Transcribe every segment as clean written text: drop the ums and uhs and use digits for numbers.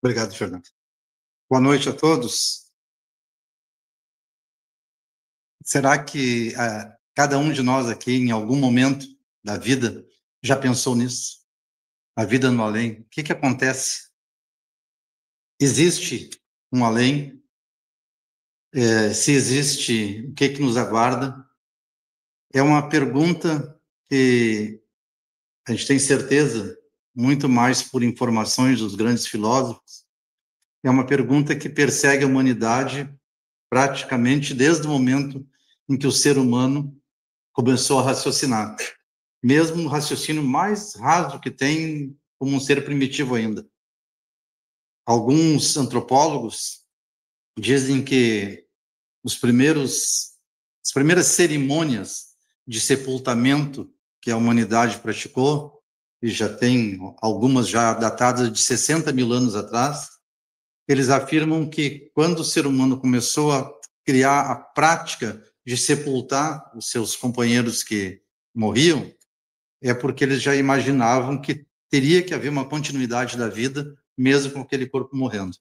Obrigado, Fernando. Boa noite a todos. Será que cada um de nós aqui, em algum momento da vida, já pensou nisso? A vida no além. O que acontece? Existe um além? Se existe, o que nos aguarda? É uma pergunta que a gente tem certeza, muito mais por informações dos grandes filósofos, é uma pergunta que persegue a humanidade praticamente desde o momento em que o ser humano começou a raciocinar, mesmo o raciocínio mais raso que tem, como um ser primitivo ainda. Alguns antropólogos dizem que as primeiras cerimônias de sepultamento que a humanidade praticou, e já tem algumas já datadas de 60 mil anos atrás, eles afirmam que quando o ser humano começou a criar a prática de sepultar os seus companheiros que morriam, é porque eles já imaginavam que teria que haver uma continuidade da vida, mesmo com aquele corpo morrendo.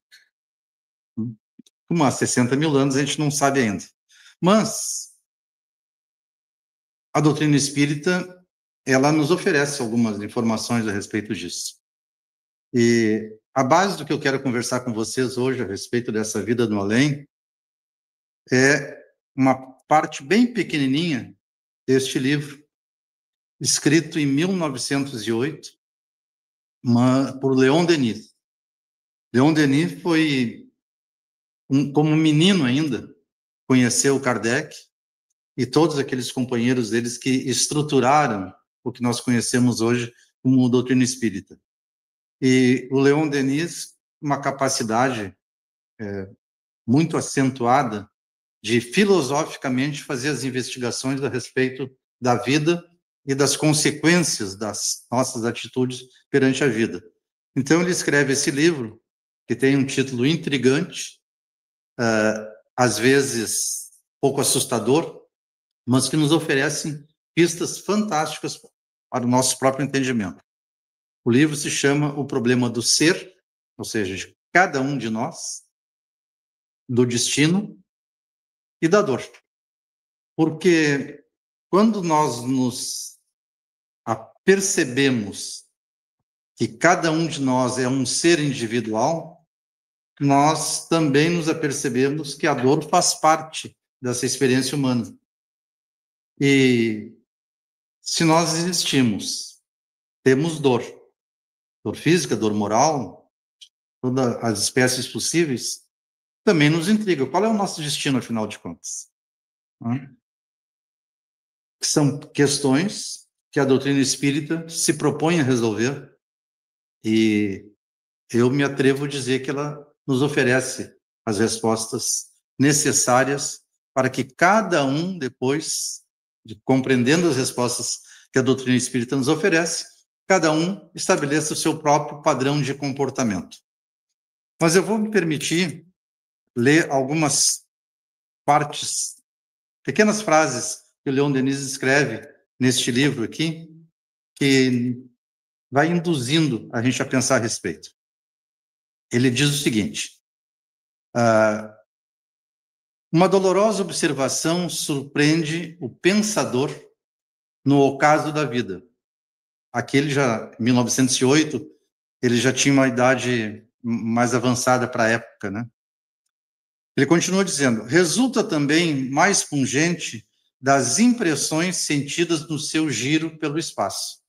Como há 60 mil anos, a gente não sabe ainda. Mas a doutrina espírita, ela nos oferece algumas informações a respeito disso. E a base do que eu quero conversar com vocês hoje a respeito dessa vida no além é uma parte bem pequenininha deste livro, escrito em 1908, por Leon Denis. Leon Denis foi, como menino ainda, conheceu Kardec e todos aqueles companheiros deles que estruturaram o que nós conhecemos hoje como doutrina espírita. E o Leon Denis, uma capacidade muito acentuada de filosoficamente fazer as investigações a respeito da vida e das consequências das nossas atitudes perante a vida. Então ele escreve esse livro, que tem um título intrigante, às vezes pouco assustador, mas que nos oferece pistas fantásticas para o nosso próprio entendimento. O livro se chama O Problema do Ser, ou seja, de cada um de nós, do destino e da dor. Porque quando nós nos percebemos que cada um de nós é um ser individual, nós também nos apercebemos que a dor faz parte dessa experiência humana. E se nós existimos, temos dor física, dor moral, todas as espécies possíveis, também nos intriga. Qual é o nosso destino, afinal de contas? São questões que a doutrina espírita se propõe a resolver, e eu me atrevo a dizer que ela nos oferece as respostas necessárias para que cada um, depois de compreendendo as respostas que a doutrina espírita nos oferece, cada um estabeleça o seu próprio padrão de comportamento. Mas eu vou me permitir ler algumas partes, pequenas frases que o Leon Denis escreve neste livro aqui, que vai induzindo a gente a pensar a respeito. Ele diz o seguinte: uma dolorosa observação surpreende o pensador no ocaso da vida. Aquele já, em 1908, ele já tinha uma idade mais avançada para a época, né? Ele continua dizendo: resulta também mais pungente das impressões sentidas no seu giro pelo espaço,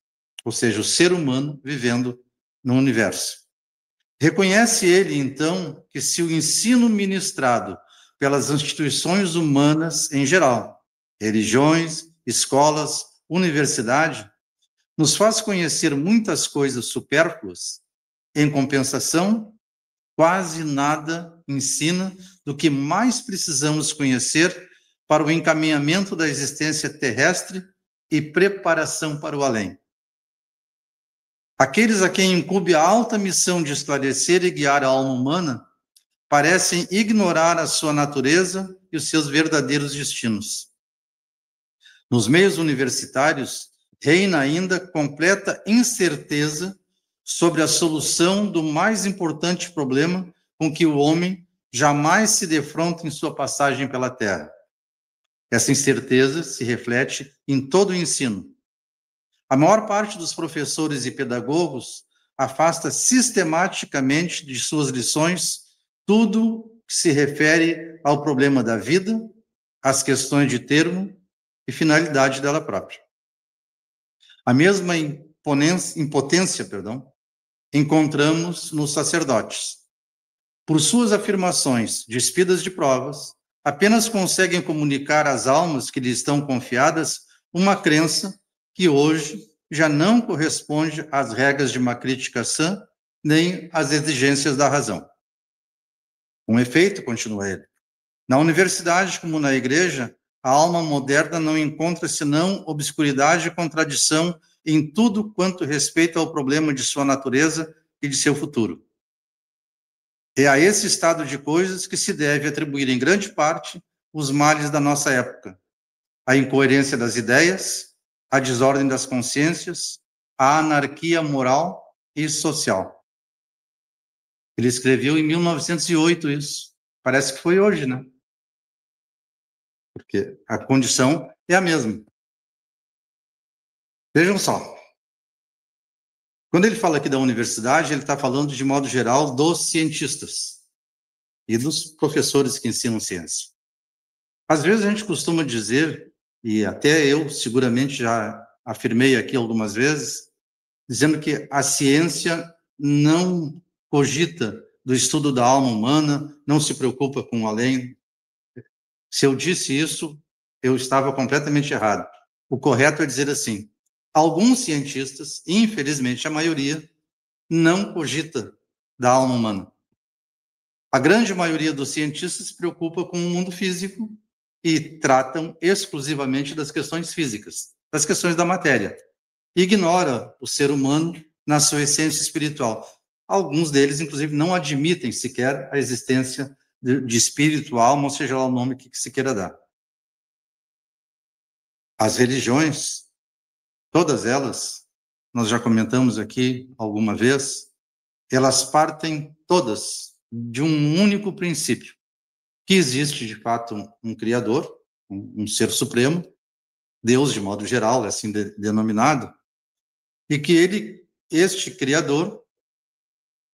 ou seja, o ser humano vivendo no universo. Reconhece ele, então, que se o ensino ministrado pelas instituições humanas em geral, religiões, escolas, universidade, nos faz conhecer muitas coisas supérfluas, em compensação, quase nada ensina do que mais precisamos conhecer para o encaminhamento da existência terrestre e preparação para o além. Aqueles a quem incumbe a alta missão de esclarecer e guiar a alma humana parecem ignorar a sua natureza e os seus verdadeiros destinos. Nos meios universitários, reina ainda completa incerteza sobre a solução do mais importante problema com que o homem jamais se defronta em sua passagem pela Terra. Essa incerteza se reflete em todo o ensino. A maior parte dos professores e pedagogos afasta sistematicamente de suas lições tudo que se refere ao problema da vida, às questões de termo e finalidade dela própria. A mesma impotência, encontramos nos sacerdotes. Por suas afirmações, despidas de provas, apenas conseguem comunicar às almas que lhes estão confiadas uma crença que hoje já não corresponde às regras de uma crítica sã, nem às exigências da razão. Com efeito, continua ele, na universidade como na igreja, a alma moderna não encontra senão obscuridade e contradição em tudo quanto respeita ao problema de sua natureza e de seu futuro. É a esse estado de coisas que se deve atribuir, em grande parte, os males da nossa época. A incoerência das ideias, a desordem das consciências, a anarquia moral e social. Ele escreveu em 1908 isso. Parece que foi hoje, né? Porque a condição é a mesma. Vejam só. Quando ele fala aqui da universidade, ele está falando, de modo geral, dos cientistas e dos professores que ensinam ciência. Às vezes a gente costuma dizer, e até eu seguramente já afirmei aqui algumas vezes, dizendo que a ciência não cogita do estudo da alma humana, não se preocupa com o além. Se eu disse isso, eu estava completamente errado. O correto é dizer assim: alguns cientistas, infelizmente a maioria, não cogita da alma humana. A grande maioria dos cientistas se preocupa com o mundo físico e tratam exclusivamente das questões físicas, das questões da matéria. Ignora o ser humano na sua essência espiritual. Alguns deles, inclusive, não admitem sequer a existência de espírito, alma, ou seja lá o nome que se queira dar. As religiões, todas elas, nós já comentamos aqui alguma vez, elas partem todas de um único princípio, que existe, de fato, um Criador, um ser supremo, Deus, de modo geral, é assim denominado, e que este Criador,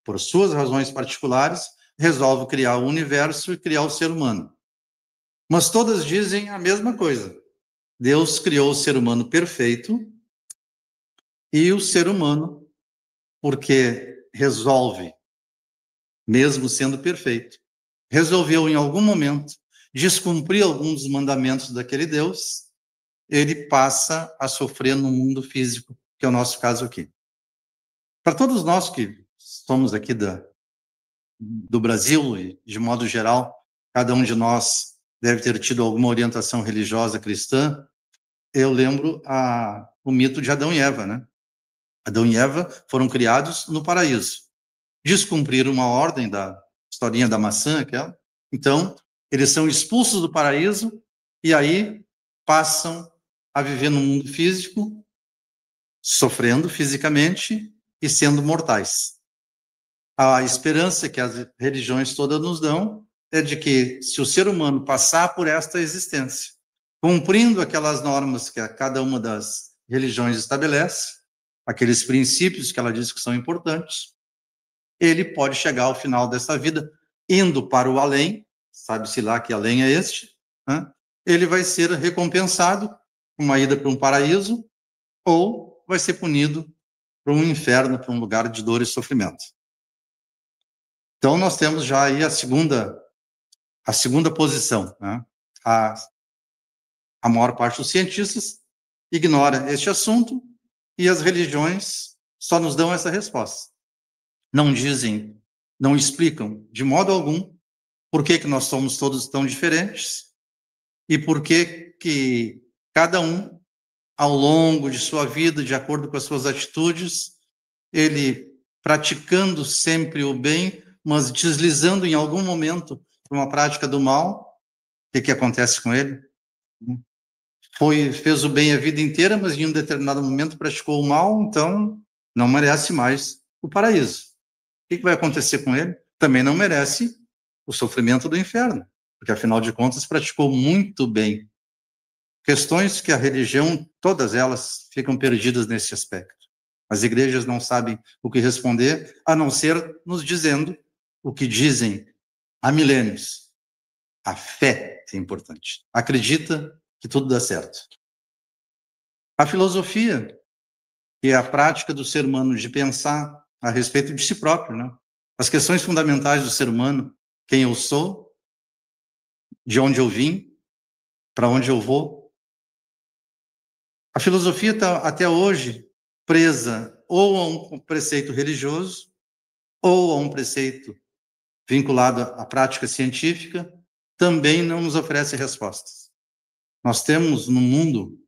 por suas razões particulares, resolve criar o universo e criar o ser humano. Mas todas dizem a mesma coisa. Deus criou o ser humano perfeito e o ser humano, porque resolve, mesmo sendo perfeito, resolveu em algum momento descumprir alguns dos mandamentos daquele Deus, ele passa a sofrer no mundo físico, que é o nosso caso aqui. Para todos nós que somos aqui do Brasil, e de modo geral, cada um de nós deve ter tido alguma orientação religiosa cristã, eu lembro o mito de Adão e Eva, né? Adão e Eva foram criados no paraíso. Descumpriram uma ordem da historinha da maçã, aquela. Então, eles são expulsos do paraíso e aí passam a viver no mundo físico, sofrendo fisicamente e sendo mortais. A esperança que as religiões todas nos dão é de que, se o ser humano passar por esta existência, cumprindo aquelas normas que cada uma das religiões estabelece, aqueles princípios que ela diz que são importantes, ele pode chegar ao final dessa vida indo para o além, sabe-se lá que além é este, né? Ele vai ser recompensado com uma ida para um paraíso ou vai ser punido para um inferno, para um lugar de dor e sofrimento. Então, nós temos já aí a segunda posição, né? A maior parte dos cientistas ignora este assunto e as religiões só nos dão essa resposta. Não dizem, não explicam de modo algum por que nós somos todos tão diferentes e por que cada um, ao longo de sua vida, de acordo com as suas atitudes, ele praticando sempre o bem, mas deslizando em algum momento para uma prática do mal, o que acontece com ele? Fez o bem a vida inteira, mas em um determinado momento praticou o mal, então não merece mais o paraíso. O que vai acontecer com ele? Também não merece o sofrimento do inferno, porque, afinal de contas, praticou muito bem. Questões que a religião, todas elas, ficam perdidas nesse aspecto. As igrejas não sabem o que responder, a não ser nos dizendo o que dizem há milênios. A fé é importante. Acredita que tudo dá certo. A filosofia, que é a prática do ser humano de pensar a respeito de si próprio, né? As questões fundamentais do ser humano, quem eu sou, de onde eu vim, para onde eu vou. A filosofia está até hoje presa ou a um preceito religioso ou a um preceito vinculado à prática científica, também não nos oferece respostas. Nós temos no mundo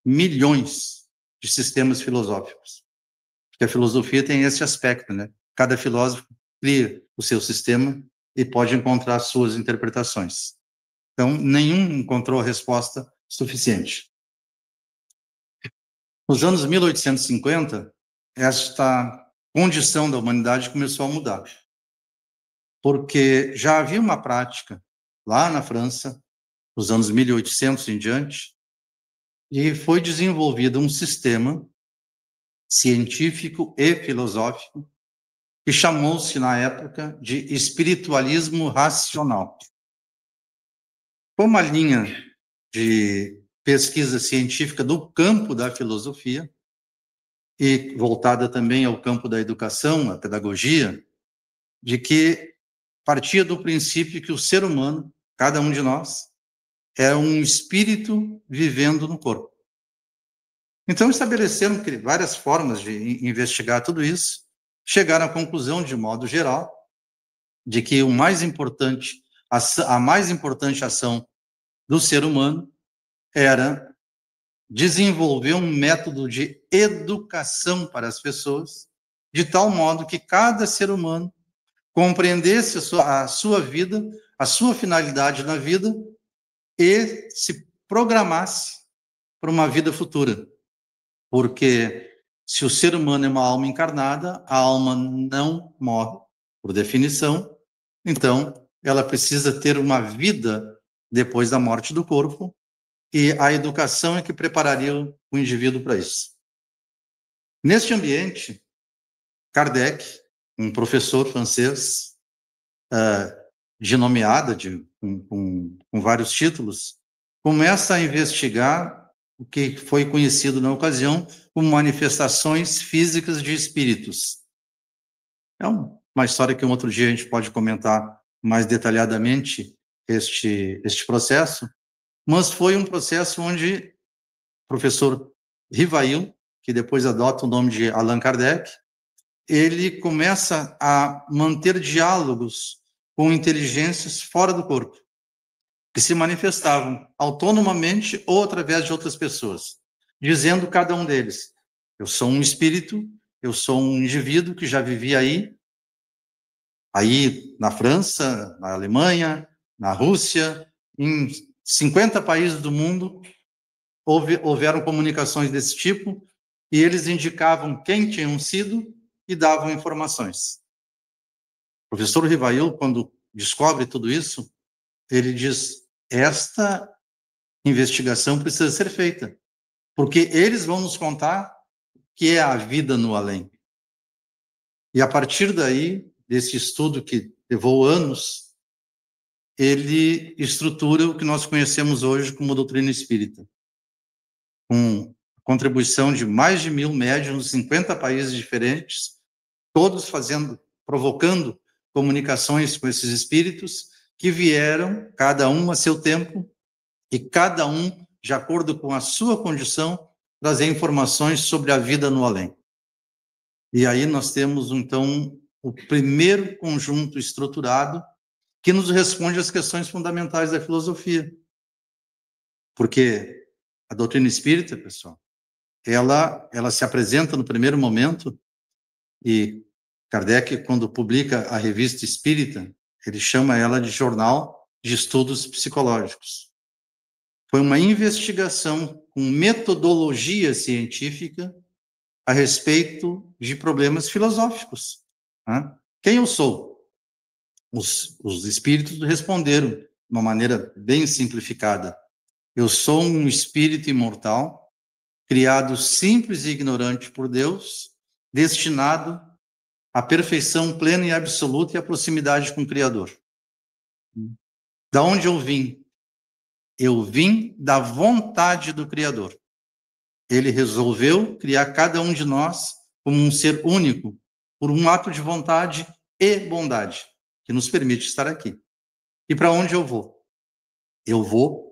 milhões de sistemas filosóficos, porque a filosofia tem esse aspecto, né? Cada filósofo cria o seu sistema e pode encontrar suas interpretações. Então, nenhum encontrou a resposta suficiente. Nos anos 1850, esta condição da humanidade começou a mudar, porque já havia uma prática lá na França, nos anos 1800 em diante, e foi desenvolvido um sistema científico e filosófico que chamou-se, na época, de espiritualismo racional. Foi uma linha de pesquisa científica do campo da filosofia e voltada também ao campo da educação, a pedagogia, de que partia do princípio que o ser humano, cada um de nós, é um espírito vivendo no corpo. Então, estabeleceram várias formas de investigar tudo isso, chegaram à conclusão, de modo geral, de que o mais importante, a mais importante ação do ser humano era desenvolver um método de educação para as pessoas, de tal modo que cada ser humano compreendesse a sua vida, a sua finalidade na vida e se programasse para uma vida futura. Porque se o ser humano é uma alma encarnada, a alma não morre, por definição, então ela precisa ter uma vida depois da morte do corpo, e a educação é que prepararia o indivíduo para isso. Neste ambiente, Kardec, um professor francês, de nomeada, com vários títulos, começa a investigar o que foi conhecido na ocasião como manifestações físicas de espíritos. É uma história que um outro dia a gente pode comentar mais detalhadamente este processo, mas foi um processo onde o professor Rivail, que depois adota o nome de Allan Kardec, ele começa a manter diálogos com inteligências fora do corpo, que se manifestavam autonomamente ou através de outras pessoas, dizendo cada um deles: eu sou um espírito, eu sou um indivíduo que já vivia aí na França, na Alemanha, na Rússia, em 50 países do mundo, houveram comunicações desse tipo, e eles indicavam quem tinham sido e davam informações. O professor Rivail, quando descobre tudo isso, ele diz: esta investigação precisa ser feita, porque eles vão nos contar o que é a vida no além. E a partir daí, desse estudo que levou anos, ele estrutura o que nós conhecemos hoje como doutrina espírita, com contribuição de mais de 1000 médiuns em 50 países diferentes, todos provocando comunicações com esses espíritos que vieram, cada um a seu tempo, e cada um, de acordo com a sua condição, trazer informações sobre a vida no além. E aí nós temos, então, o primeiro conjunto estruturado que nos responde às questões fundamentais da filosofia. Porque a doutrina espírita, pessoal, ela se apresenta no primeiro momento, e Kardec, quando publica a Revista Espírita, ele chama ela de Jornal de Estudos Psicológicos. Foi uma investigação com metodologia científica a respeito de problemas filosóficos. Né? Quem eu sou? Os espíritos responderam de uma maneira bem simplificada. Eu sou um espírito imortal, criado simples e ignorante por Deus, destinado à perfeição plena e absoluta e à proximidade com o Criador. Da onde eu vim? Eu vim da vontade do Criador. Ele resolveu criar cada um de nós como um ser único, por um ato de vontade e bondade, que nos permite estar aqui. E para onde eu vou? Eu vou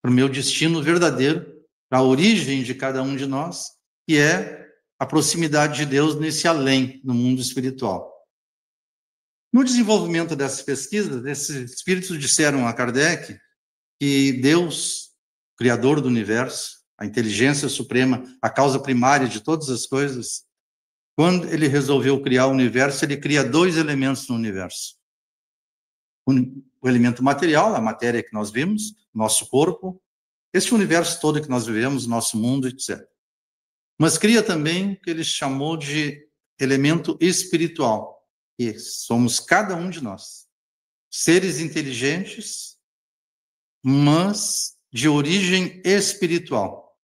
para o meu destino verdadeiro, para a origem de cada um de nós, que é a proximidade de Deus nesse além, no mundo espiritual. No desenvolvimento dessas pesquisas, esses espíritos disseram a Kardec que Deus, Criador do universo, a inteligência suprema, a causa primária de todas as coisas, quando ele resolveu criar o universo, ele cria dois elementos no universo. O elemento material, a matéria que nós vimos, nosso corpo, esse universo todo que nós vivemos, nosso mundo, etc. Mas cria também o que ele chamou de elemento espiritual, que somos cada um de nós. Seres inteligentes, mas de origem espiritual.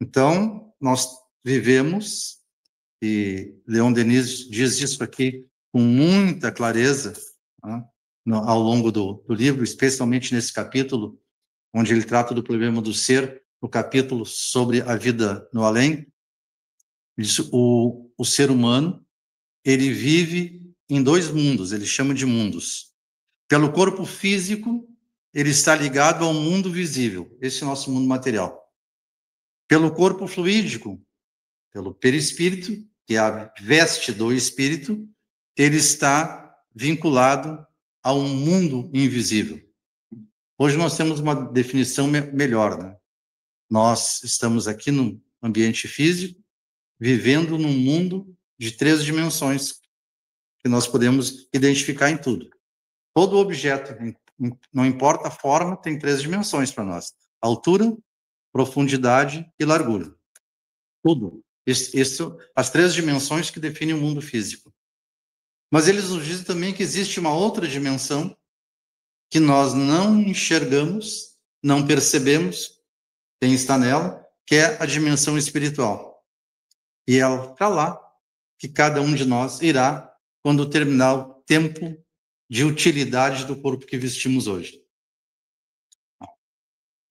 Então, nós vivemos, e Leon Denis diz isso aqui com muita clareza, né, ao longo do livro, especialmente nesse capítulo, onde ele trata do problema do ser, no capítulo sobre a vida no além. Diz, o ser humano, ele vive em dois mundos, ele chama de mundos. Pelo corpo físico, ele está ligado ao mundo visível, esse é o nosso mundo material. Pelo corpo fluídico, pelo perispírito, que é a veste do espírito, ele está vinculado a um mundo invisível. Hoje nós temos uma definição melhor, né? Nós estamos aqui no ambiente físico, vivendo num mundo de 3 dimensões, que nós podemos identificar em tudo. Todo objeto, não importa a forma, tem 3 dimensões para nós: altura, profundidade e largura. Tudo. As 3 dimensões que definem o mundo físico. Mas eles nos dizem também que existe uma outra dimensão que nós não enxergamos, não percebemos quem está nela, que é a dimensão espiritual. E é para lá que cada um de nós irá quando terminar o tempo de utilidade do corpo que vestimos hoje.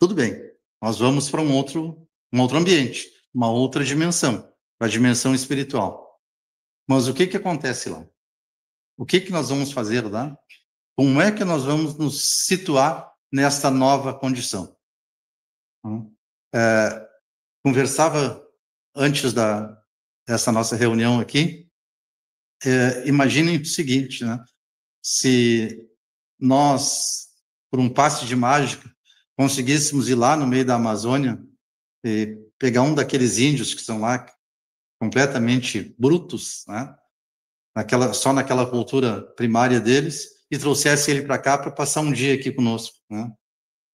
Tudo bem, nós vamos para um outro ambiente, uma outra dimensão, para a dimensão espiritual. Mas o que acontece lá? O que nós vamos fazer lá? Como é que nós vamos nos situar nesta nova condição? Conversava antes dessa nossa reunião aqui, imaginem o seguinte, né? Se nós, por um passe de mágica, conseguíssemos ir lá no meio da Amazônia e pegar um daqueles índios que são lá completamente brutos, né? Só naquela cultura primária deles, e trouxesse ele para cá para passar um dia aqui conosco, né?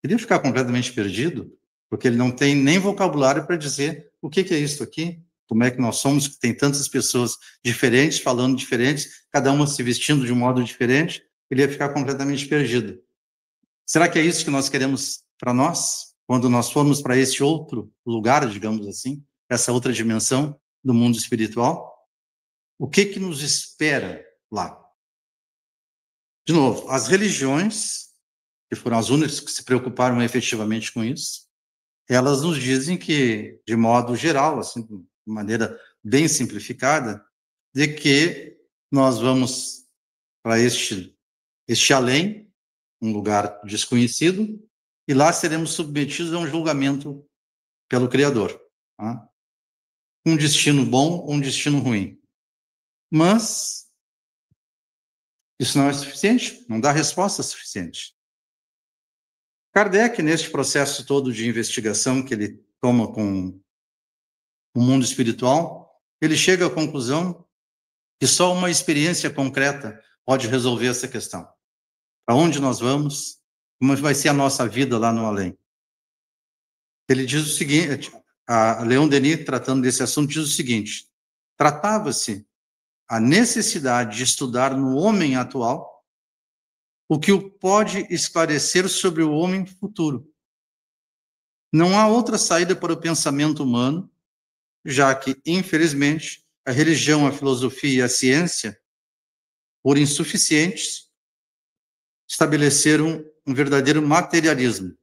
Ele ia ficar completamente perdido, porque ele não tem nem vocabulário para dizer o que é isso aqui, como é que nós somos, que tem tantas pessoas diferentes, falando diferentes, cada uma se vestindo de um modo diferente, ele ia ficar completamente perdido. Será que é isso que nós queremos para nós, quando nós formos para esse outro lugar, digamos assim, essa outra dimensão do mundo espiritual? O que nos espera lá? De novo, as religiões, que foram as únicas que se preocuparam efetivamente com isso, elas nos dizem que, de modo geral, assim, de maneira bem simplificada, de que nós vamos para este além, um lugar desconhecido, e lá seremos submetidos a um julgamento pelo Criador. Tá? Um destino bom ou um destino ruim. Mas isso não é suficiente, não dá resposta suficiente. Kardec, neste processo todo de investigação que ele toma com o mundo espiritual, ele chega à conclusão que só uma experiência concreta pode resolver essa questão. Para onde nós vamos? Como vai ser a nossa vida lá no além? Ele diz o seguinte, a Leon Denis, tratando desse assunto, diz o seguinte: tratava-se a necessidade de estudar no homem atual o que o pode esclarecer sobre o homem futuro. Não há outra saída para o pensamento humano, já que, infelizmente, a religião, a filosofia e a ciência, por insuficientes, estabeleceram um verdadeiro materialismo.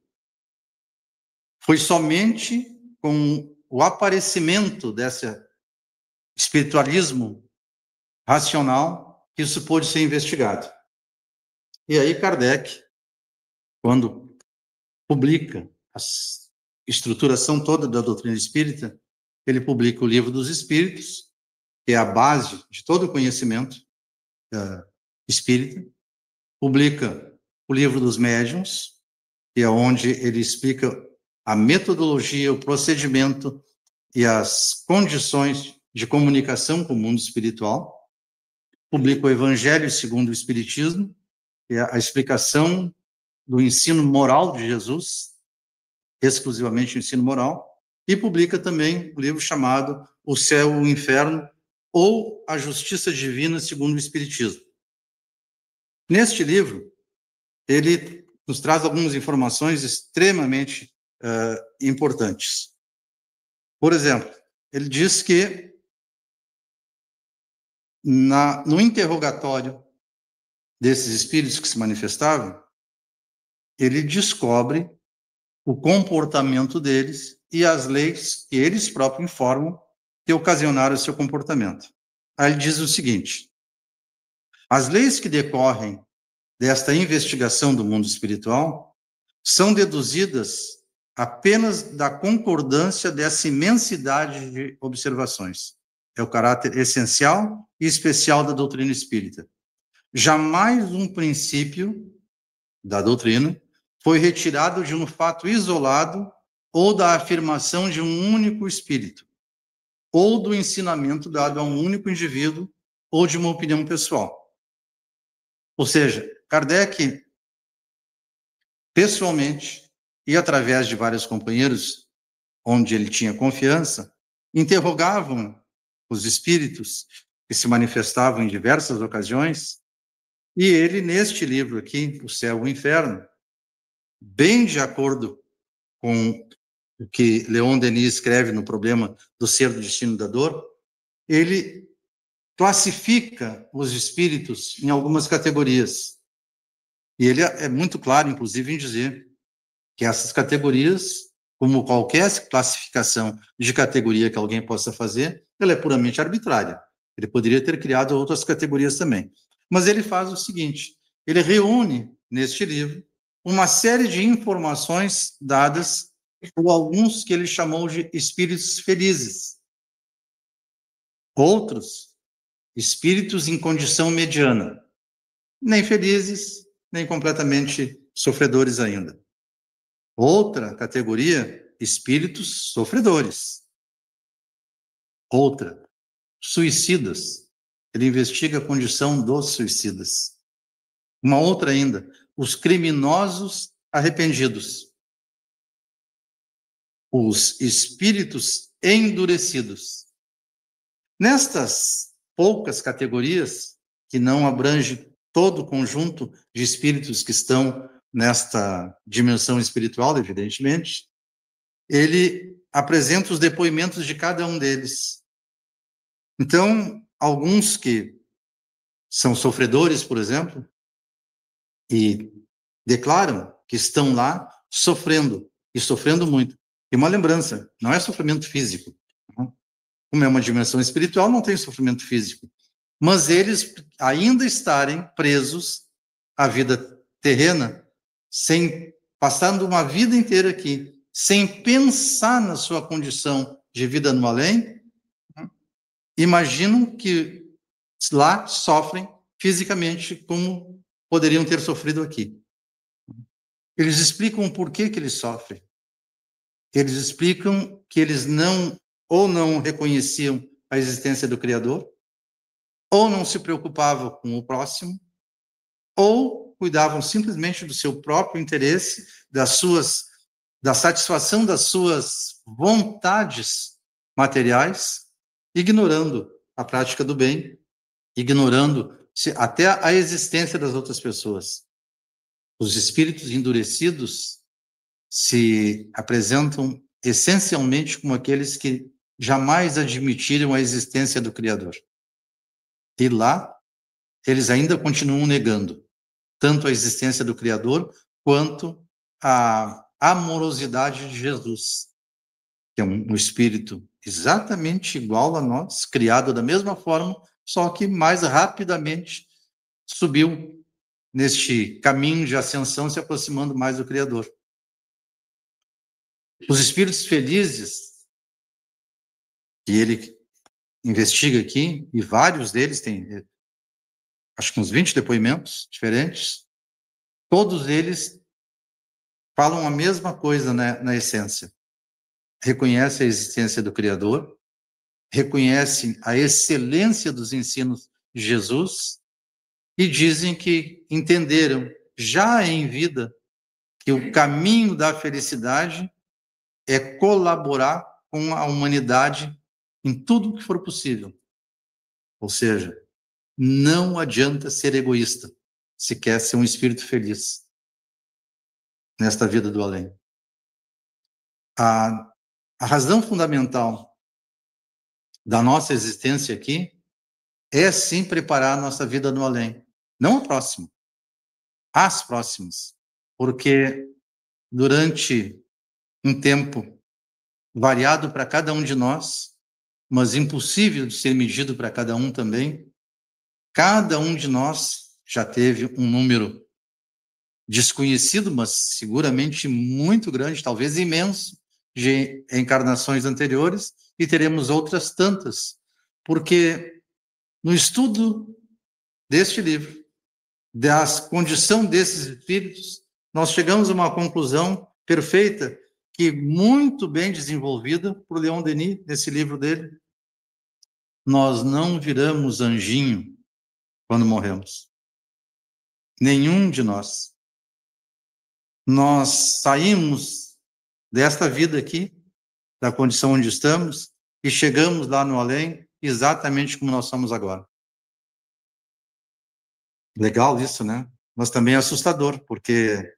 Foi somente com o aparecimento desse espiritualismo racional que isso pôde ser investigado. E aí Kardec, quando publica a estruturação toda da doutrina espírita, ele publica o Livro dos Espíritos, que é a base de todo o conhecimento espírita, publica o Livro dos Médiuns, que é onde ele explica a metodologia, o procedimento e as condições de comunicação com o mundo espiritual, publica o Evangelho segundo o Espiritismo, que é a explicação do ensino moral de Jesus, exclusivamente o ensino moral, e publica também um livro chamado O Céu e o Inferno, ou A Justiça Divina segundo o Espiritismo. Neste livro, ele nos traz algumas informações extremamente importantes. Por exemplo, ele diz que no interrogatório desses espíritos que se manifestavam, ele descobre o comportamento deles e as leis que eles próprios informam que ocasionaram o seu comportamento. Aí ele diz o seguinte: as leis que decorrem desta investigação do mundo espiritual são deduzidas apenas da concordância dessa imensidade de observações. É o caráter essencial e especial da doutrina espírita. Jamais um princípio da doutrina foi retirado de um fato isolado ou da afirmação de um único espírito, ou do ensinamento dado a um único indivíduo, ou de uma opinião pessoal. Ou seja, Kardec, pessoalmente, e através de vários companheiros, onde ele tinha confiança, interrogavam os espíritos que se manifestavam em diversas ocasiões, e ele, neste livro aqui, O Céu e o Inferno, bem de acordo com o que Leon Denis escreve no Problema do Ser, do Destino e da Dor, ele classifica os espíritos em algumas categorias. E ele é muito claro, inclusive, em dizer que essas categorias, como qualquer classificação de categoria que alguém possa fazer, ela é puramente arbitrária. Ele poderia ter criado outras categorias também. Mas ele faz o seguinte: ele reúne, neste livro, uma série de informações dadas por alguns que ele chamou de espíritos felizes. Outros, espíritos em condição mediana. Nem felizes, nem completamente sofredores ainda. Outra categoria, espíritos sofredores. Outra, suicidas. Ele investiga a condição dos suicidas. Uma outra ainda, os criminosos arrependidos. Os espíritos endurecidos. Nestas poucas categorias, que não abrange todo o conjunto de espíritos que estão nesta dimensão espiritual, evidentemente, ele apresenta os depoimentos de cada um deles. Então, alguns que são sofredores, por exemplo, e declaram que estão lá sofrendo, e sofrendo muito. E uma lembrança, não é sofrimento físico. Como é uma dimensão espiritual, não tem sofrimento físico. Mas eles ainda estarem presos à vida terrena, passando uma vida inteira aqui, sem pensar na sua condição de vida no além, imaginam que lá sofrem fisicamente como poderiam ter sofrido aqui. Eles explicam o porquê que eles sofrem. Eles explicam que eles não reconheciam a existência do Criador, ou não se preocupavam com o próximo, ou cuidavam simplesmente do seu próprio interesse, da satisfação das suas vontades materiais, ignorando a prática do bem, ignorando até a existência das outras pessoas. Os espíritos endurecidos se apresentam essencialmente como aqueles que jamais admitiram a existência do Criador. E lá, eles ainda continuam negando tanto a existência do Criador quanto a amorosidade de Jesus, que é um espírito exatamente igual a nós, criado da mesma forma, só que mais rapidamente subiu neste caminho de ascensão, se aproximando mais do Criador. Os espíritos felizes, que ele investiga aqui, e vários deles têm, acho que uns 20 depoimentos diferentes, todos eles falam a mesma coisa na essência. Reconhecem a existência do Criador, reconhecem a excelência dos ensinos de Jesus e dizem que entenderam já em vida que o caminho da felicidade é colaborar com a humanidade em tudo que for possível. Ou seja, não adianta ser egoísta se quer ser um espírito feliz nesta vida do além. A razão fundamental da nossa existência aqui é sim preparar a nossa vida no além, não a próxima, as próximas, porque durante um tempo variado para cada um de nós, mas impossível de ser medido para cada um também, cada um de nós já teve um número desconhecido, mas seguramente muito grande, talvez imenso, de encarnações anteriores, e teremos outras tantas, porque no estudo deste livro, da condição desses espíritos, nós chegamos a uma conclusão perfeita, que muito bem desenvolvida por Leon Denis, nesse livro dele. Nós não viramos anjinho quando morremos. Nenhum de nós. Nós saímos desta vida aqui, da condição onde estamos, e chegamos lá no além, exatamente como nós somos agora. Legal isso, né? Mas também é assustador, porque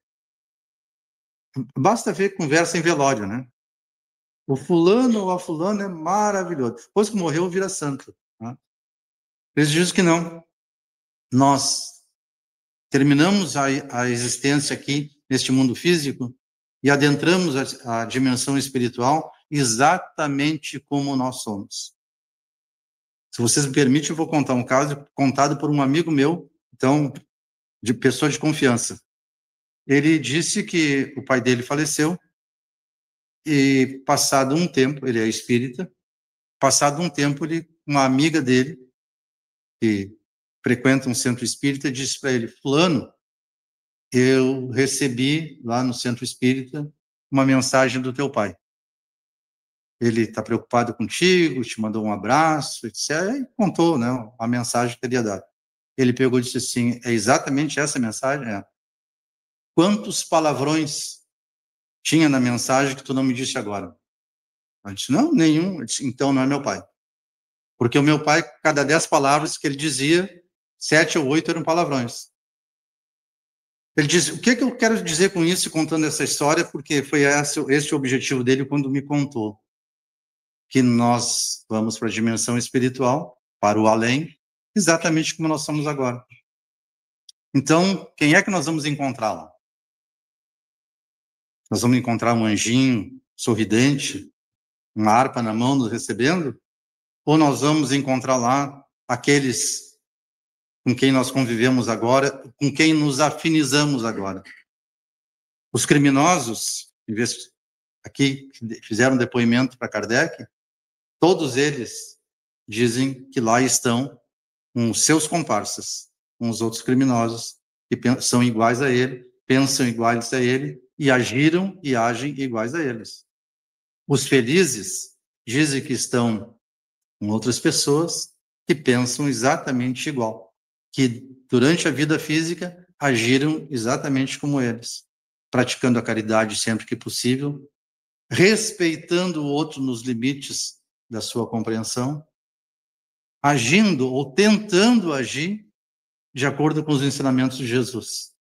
basta ver conversa em velório, né? O fulano ou a fulana é maravilhoso. Depois que morreu, vira santo. Né? Eles dizem que não. Nós terminamos a existência aqui, neste mundo físico, e adentramos a dimensão espiritual exatamente como nós somos. Se vocês me permitem, eu vou contar um caso contado por um amigo meu, então, de pessoa de confiança. Ele disse que o pai dele faleceu e, passado um tempo, ele é espírita, passado um tempo, uma amiga dele, que frequenta um centro espírita, disse para ele: fulano, eu recebi lá no centro espírita uma mensagem do teu pai. Ele está preocupado contigo, te mandou um abraço, etc. E contou, né, a mensagem que ele ia dar. Ele pegou e disse assim: é exatamente essa mensagem? É. Quantos palavrões tinha na mensagem que tu não me disse agora? Eu disse: não, nenhum. Eu disse: então não é meu pai. Porque o meu pai, cada 10 palavras que ele dizia, 7 ou 8 eram palavrões. Ele disse: o que eu quero dizer com isso, contando essa história, porque foi esse o objetivo dele quando me contou. Que nós vamos para a dimensão espiritual, para o além, exatamente como nós somos agora. Então, quem é que nós vamos encontrar lá? Nós vamos encontrar um anjinho sorridente, uma harpa na mão nos recebendo? Ou nós vamos encontrar lá aqueles com quem nós convivemos agora, com quem nos afinizamos agora? Os criminosos, aqui fizeram depoimento para Kardec, todos eles dizem que lá estão com os seus comparsas, com os outros criminosos que são iguais a ele, pensam iguais a ele e agiram e agem iguais a eles. Os felizes dizem que estão com outras pessoas que pensam exatamente igual, que durante a vida física agiram exatamente como eles, praticando a caridade sempre que possível, respeitando o outro nos limites da sua compreensão, agindo ou tentando agir de acordo com os ensinamentos de Jesus.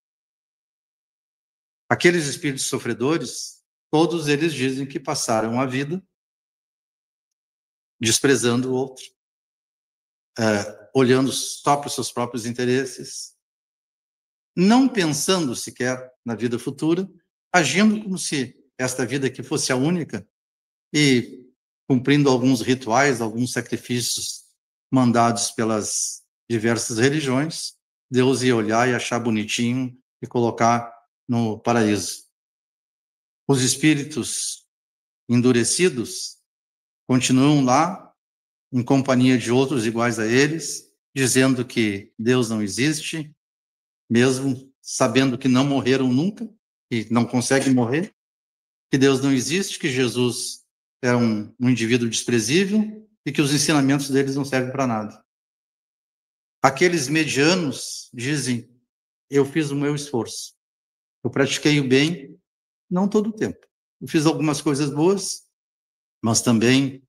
Aqueles espíritos sofredores, todos eles dizem que passaram a vida desprezando o outro, olhando só para os seus próprios interesses, não pensando sequer na vida futura, agindo como se esta vida aqui fosse a única e cumprindo alguns rituais, alguns sacrifícios mandados pelas diversas religiões, Deus ia olhar e achar bonitinho e colocar no paraíso. Os espíritos endurecidos continuam lá, em companhia de outros iguais a eles, dizendo que Deus não existe, mesmo sabendo que não morreram nunca, e não conseguem morrer, que Deus não existe, que Jesus é um indivíduo desprezível e que os ensinamentos deles não servem para nada. Aqueles medianos dizem, eu fiz o meu esforço, eu pratiquei o bem, não todo o tempo. Eu fiz algumas coisas boas, mas também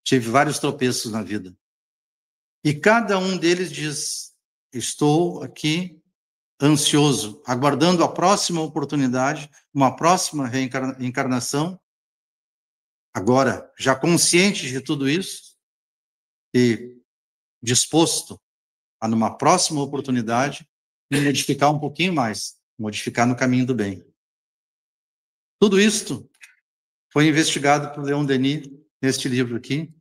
tive vários tropeços na vida. E cada um deles diz, estou aqui ansioso, aguardando a próxima oportunidade, uma próxima reencarnação, agora já consciente de tudo isso e disposto a, numa próxima oportunidade, me modificar um pouquinho mais, modificar no caminho do bem. Tudo isto foi investigado por Leon Denis neste livro aqui,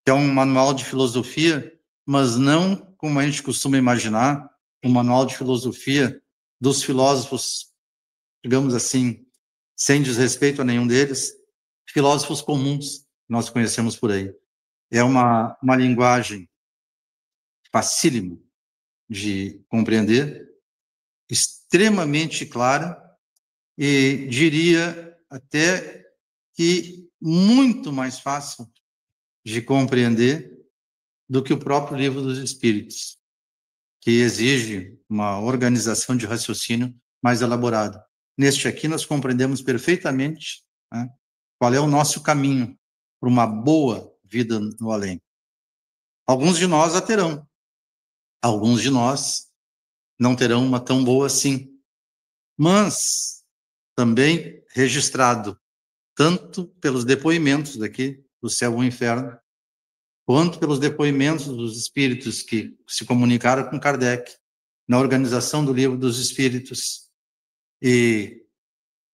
que é um manual de filosofia, mas não como a gente costuma imaginar, um manual de filosofia dos filósofos, digamos assim, sem desrespeito a nenhum deles, filósofos comuns que nós conhecemos por aí. É uma linguagem facílima de compreender, extremamente clara e diria até que muito mais fácil de compreender do que o próprio Livro dos Espíritos, que exige uma organização de raciocínio mais elaborada. Neste aqui nós compreendemos perfeitamente, né, qual é o nosso caminho para uma boa vida no além. Alguns de nós a terão, alguns de nós não terão uma tão boa assim, mas também registrado tanto pelos depoimentos daqui do céu ou inferno, quanto pelos depoimentos dos espíritos que se comunicaram com Kardec na organização do Livro dos Espíritos e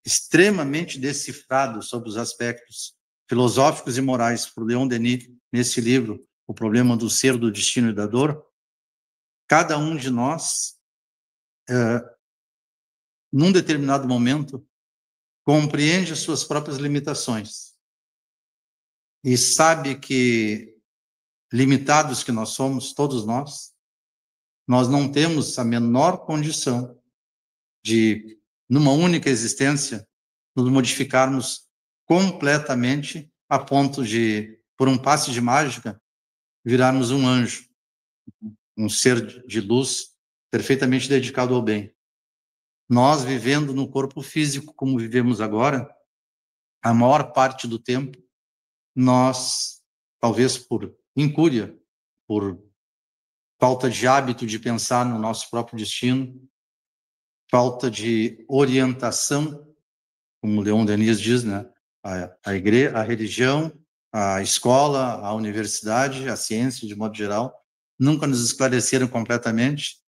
extremamente decifrado sobre os aspectos filosóficos e morais por Leon Denis nesse livro, O Problema do Ser, do Destino e da Dor. Cada um de nós, num determinado momento, compreende as suas próprias limitações e sabe que, limitados que nós somos, todos nós não temos a menor condição de, numa única existência, nos modificarmos completamente a ponto de, por um passe de mágica, virarmos um anjo, um ser de luz perfeitamente dedicado ao bem. Nós, vivendo no corpo físico como vivemos agora, a maior parte do tempo, nós, talvez por incúria, por falta de hábito de pensar no nosso próprio destino, falta de orientação, como Leon Denis diz, né? A igreja, a religião, a escola, a universidade, a ciência, de modo geral, nunca nos esclareceram completamente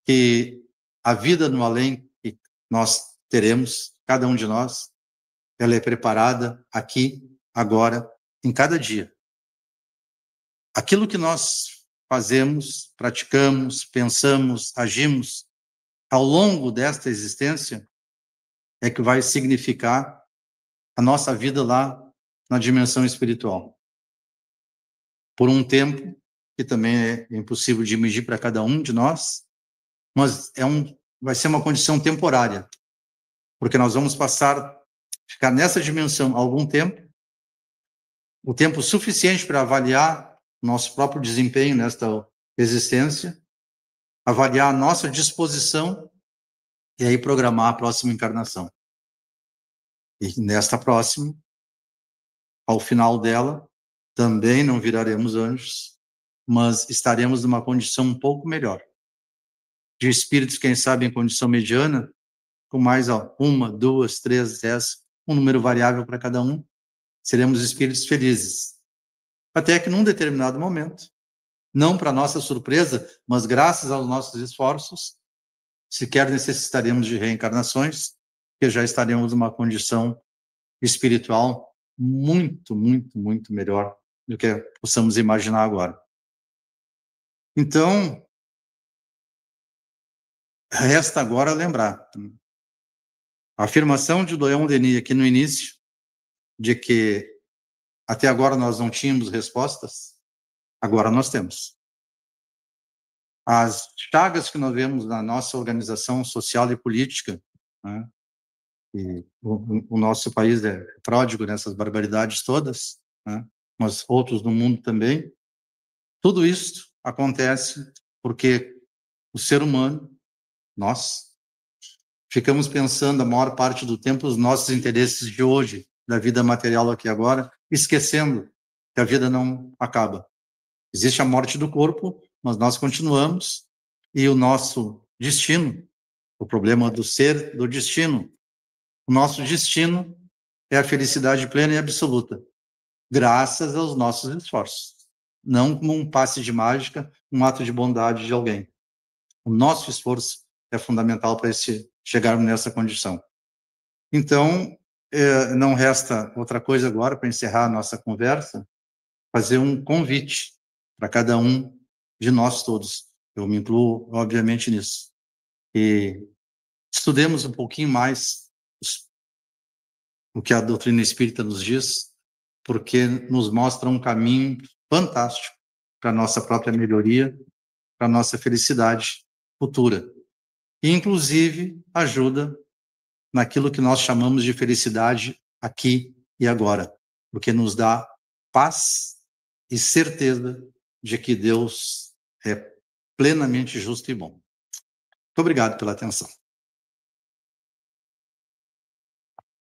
que a vida no além que nós teremos, cada um de nós, ela é preparada aqui, agora, em cada dia. Aquilo que nós fazemos, praticamos, pensamos, agimos ao longo desta existência é que vai significar a nossa vida lá na dimensão espiritual. Por um tempo, que também é impossível de medir para cada um de nós, mas vai ser uma condição temporária, porque nós vamos ficar nessa dimensão algum tempo, o tempo suficiente para avaliar nosso próprio desempenho nesta existência, avaliar a nossa disposição e aí programar a próxima encarnação. E nesta próxima, ao final dela, também não viraremos anjos, mas estaremos numa condição um pouco melhor. De espíritos, quem sabe, em condição mediana, com mais 1, 2, 3, 10, um número variável para cada um, seremos espíritos felizes. Até que num determinado momento, não para nossa surpresa, mas graças aos nossos esforços, sequer necessitaremos de reencarnações, porque já estaremos numa condição espiritual muito, muito, muito melhor do que possamos imaginar agora. Então, resta agora lembrar a afirmação de Leon Denis aqui no início, de que até agora nós não tínhamos respostas, agora nós temos. As chagas que nós vemos na nossa organização social e política, né, e o nosso país é pródigo nessas barbaridades todas, né, mas outros no mundo também, tudo isso acontece porque o ser humano, nós, ficamos pensando a maior parte do tempo os nossos interesses de hoje, da vida material aqui agora, esquecendo que a vida não acaba. Existe a morte do corpo, mas nós continuamos, e o nosso destino, o problema do ser, do destino, o nosso destino é a felicidade plena e absoluta, graças aos nossos esforços, não como um passe de mágica, um ato de bondade de alguém. O nosso esforço é fundamental para chegarmos nessa condição. Então, não resta outra coisa agora para encerrar a nossa conversa, fazer um convite para cada um de nós todos. Eu me incluo, obviamente, nisso. E estudemos um pouquinho mais o que a doutrina espírita nos diz, porque nos mostra um caminho fantástico para a nossa própria melhoria, para a nossa felicidade futura. E, inclusive, ajuda naquilo que nós chamamos de felicidade aqui e agora, porque nos dá paz e certeza de que Deus é plenamente justo e bom. Muito obrigado pela atenção.